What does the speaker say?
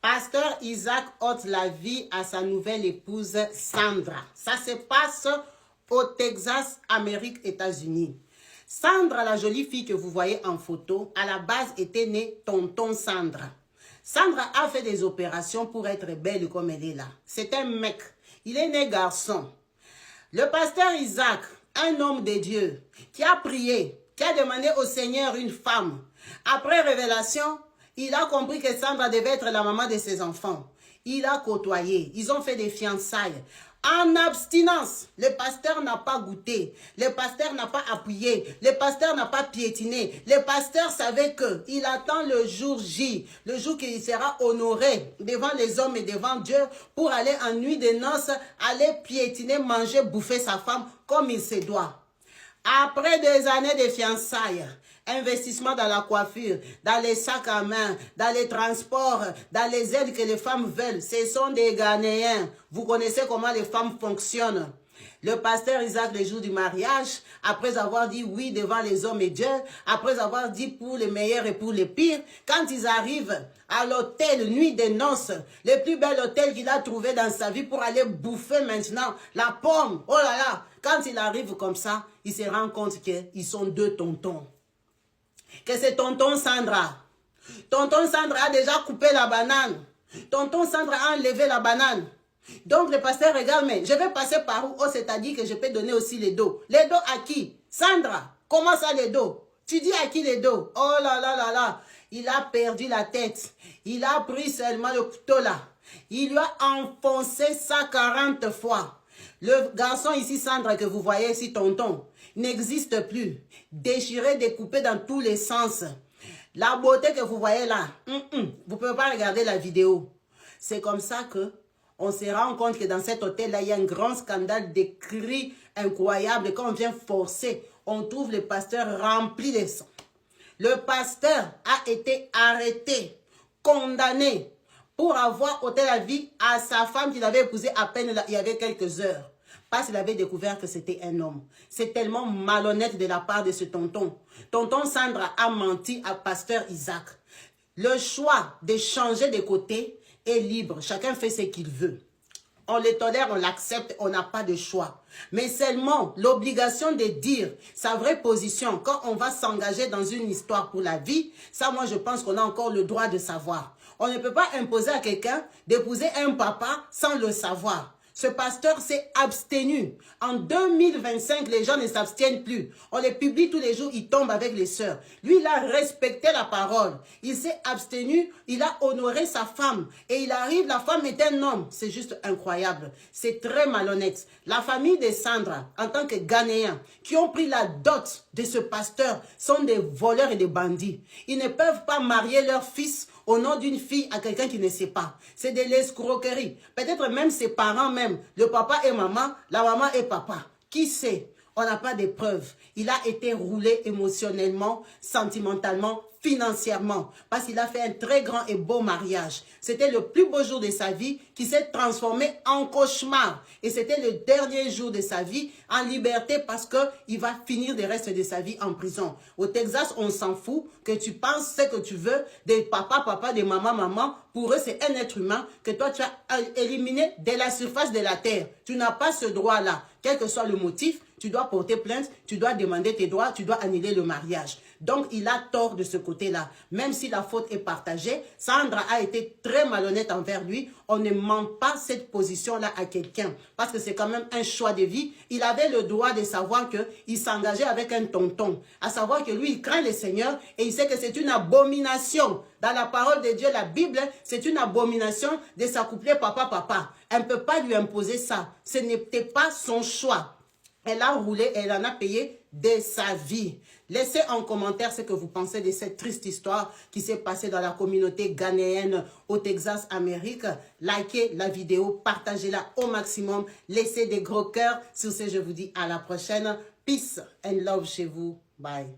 Pasteur Isaac ôte la vie à sa nouvelle épouse Sandra. Ça se passe au Texas, Amérique, États-Unis. Sandra, la jolie fille que vous voyez en photo, à la base était née Tonton Sandra. Sandra a fait des opérations pour être belle comme elle est là. C'est un mec. Il est né garçon. Le pasteur Isaac, un homme de Dieu, qui a prié, qui a demandé au Seigneur une femme. Après révélation, il a compris que Sandra devait être la maman de ses enfants. Il a côtoyé. Ils ont fait des fiançailles. En abstinence, le pasteur n'a pas goûté. Le pasteur n'a pas appuyé. Le pasteur n'a pas piétiné. Le pasteur savait qu'il attend le jour J, le jour qu'il sera honoré devant les hommes et devant Dieu pour aller en nuit de noces, aller piétiner, manger, bouffer sa femme comme il se doit. Après des années de fiançailles, investissement dans la coiffure, dans les sacs à main, dans les transports, dans les aides que les femmes veulent, ce sont des Ghanéens. Vous connaissez comment les femmes fonctionnent. Le pasteur Isaac, le jour du mariage, après avoir dit oui devant les hommes et Dieu, après avoir dit pour les meilleurs et pour les pires, quand ils arrivent à l'hôtel Nuit des Noces, le plus bel hôtel qu'il a trouvé dans sa vie pour aller bouffer maintenant la pomme, oh là là, quand il arrive comme ça, il se rend compte qu'ils sont deux tontons. Que c'est tonton Sandra. Tonton Sandra a déjà coupé la banane. Tonton Sandra a enlevé la banane. Donc le pasteur regarde, mais je vais passer par où? Oh, c'est-à-dire que je peux donner aussi les dos. Les dos à qui? Sandra, comment ça les dos? Tu dis à qui les dos? Oh là là là là. Il a perdu la tête. Il a pris seulement le couteau là. Il lui a enfoncé ça 40 fois. Le garçon ici, Sandra, que vous voyez ici, tonton, n'existe plus. Déchiré, découpé dans tous les sens. La beauté que vous voyez là, vous ne pouvez pas regarder la vidéo. C'est comme ça que on se rend compte que dans cet hôtel-là, il y a un grand scandale, des cris incroyables. Quand on vient forcer, on trouve le pasteur rempli de sang. Le pasteur a été arrêté, condamné pour avoir ôté la vie à sa femme qu'il avait épousée à peine il y avait quelques heures. Parce qu'il avait découvert que c'était un homme. C'est tellement malhonnête de la part de ce tonton. Tonton Sandra a menti à pasteur Isaac. Le choix de changer de côté est libre. Chacun fait ce qu'il veut. On le tolère, on l'accepte, on n'a pas de choix. Mais seulement l'obligation de dire sa vraie position quand on va s'engager dans une histoire pour la vie, ça moi je pense qu'on a encore le droit de savoir. On ne peut pas imposer à quelqu'un d'épouser un papa sans le savoir. Ce pasteur s'est abstenu. En 2025, les gens ne s'abstiennent plus. On les publie tous les jours, ils tombent avec les sœurs. Lui, il a respecté la parole. Il s'est abstenu, il a honoré sa femme. Et il arrive, la femme est un homme. C'est juste incroyable. C'est très malhonnête. La famille de Sandra, en tant que Ghanéens, qui ont pris la dot de ce pasteur, sont des voleurs et des bandits. Ils ne peuvent pas marier leur fils au nom d'une fille à quelqu'un qui ne sait pas. C'est de l'escroquerie. Peut-être même ses parents même. Le papa et maman, la maman et papa. Qui sait? On n'a pas de preuves. Il a été roulé émotionnellement, sentimentalement, financièrement. Parce qu'il a fait un très grand et beau mariage. C'était le plus beau jour de sa vie qui s'est transformé en cauchemar. Et c'était le dernier jour de sa vie en liberté parce qu'il va finir le reste de sa vie en prison. Au Texas, on s'en fout que tu penses ce que tu veux des papa, des maman. Pour eux, c'est un être humain que toi, tu as éliminé de la surface de la terre. Tu n'as pas ce droit-là. Quel que soit le motif, tu dois porter plainte, tu dois demander tes droits, tu dois annuler le mariage. Donc, il a tort de ce côté-là. Même si la faute est partagée, Sandra a été très malhonnête envers lui. On ne ment pas cette position-là à quelqu'un. Parce que c'est quand même un choix de vie. Il avait le droit de savoir qu'il s'engageait avec un tonton. À savoir que lui, il craint le Seigneur et il sait que c'est une abomination. Dans la parole de Dieu, la Bible, c'est une abomination de s'accoupler papa. Elle ne peut pas lui imposer ça. Ce n'était pas son choix. Elle a roulé et elle en a payé de sa vie. Laissez en commentaire ce que vous pensez de cette triste histoire qui s'est passée dans la communauté ghanéenne au Texas, Amérique. Likez la vidéo, partagez-la au maximum. Laissez des gros cœurs. Sur ce, je vous dis à la prochaine. Peace and love chez vous. Bye.